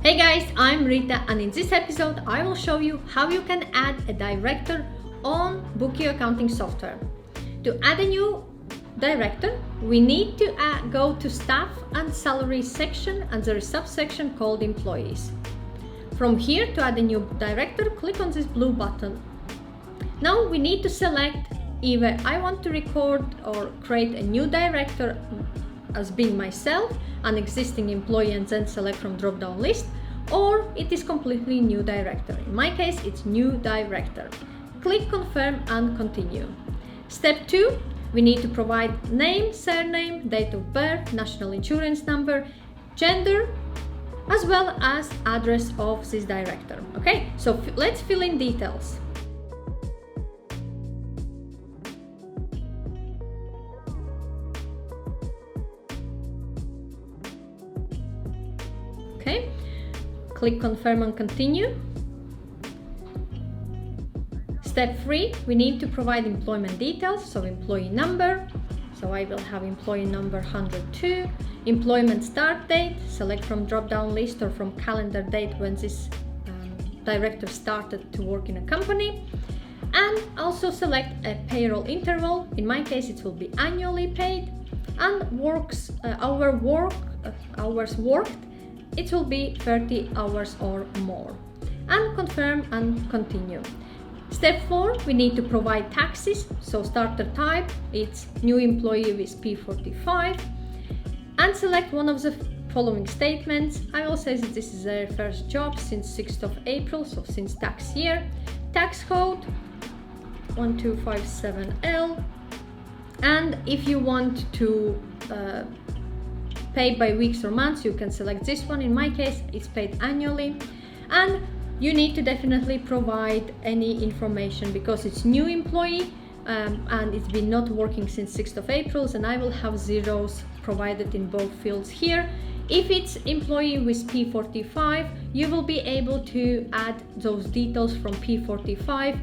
Hey guys, I'm Rita, and in this episode I will show you how you can add a director on Bokio accounting software. To add a new director, we need to go to staff and salary section, and there is a subsection called employees. From here, to add a new director, click on this blue button. Now we need to select either I want to record or create a new director as being myself, an existing employee, and then select from drop-down list, or it is completely new director. In my case, it's new director. Click confirm and continue. Step 2, we need to provide name, surname, date of birth, national insurance number, gender, as well as address of this director. Okay, so let's fill in details. Okay, click confirm and continue. Step 3, we need to provide employment details, so employee number, so I will have employee number 102, employment start date, select from drop-down list or from calendar date when this director started to work in a company, and also select a payroll interval. In my case, it will be annually paid, and hours worked, it will be 30 hours or more, and confirm and continue. Step 4, we need to provide taxes, so starter type, it's new employee with P45, and select one of the following statements. I will say that this is their first job since 6th of April, so since tax year. Tax code 1257L, and if you want to paid by weeks or months, you can select this one. In my case, it's paid annually, and you need to definitely provide any information because it's new employee and it's been not working since 6th of April, and I will have zeros provided in both fields here. If it's employee with P45, you will be able to add those details from P45.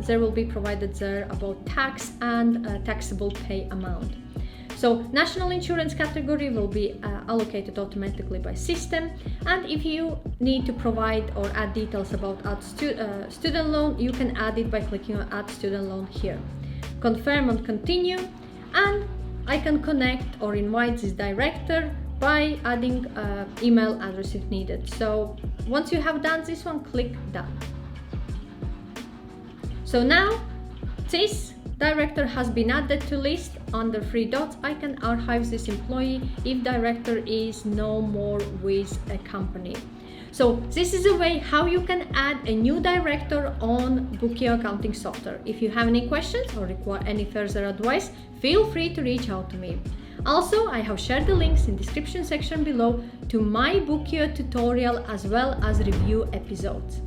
There will be provided there about tax and taxable pay amount. So national insurance category will be allocated automatically by system, and if you need to provide or add details about add student loan, you can add it by clicking on add student loan here. Confirm and continue, and I can connect or invite this director by adding email address if needed. So once you have done this one, click done. So now this director has been added to list. Under 3 dots, I can archive this employee if director is no more with a company. So this is a way how you can add a new director on Bokio accounting software. If you have any questions or require any further advice, feel free to reach out to me. Also, I have shared the links in the description section below to my Bokio tutorial as well as review episodes.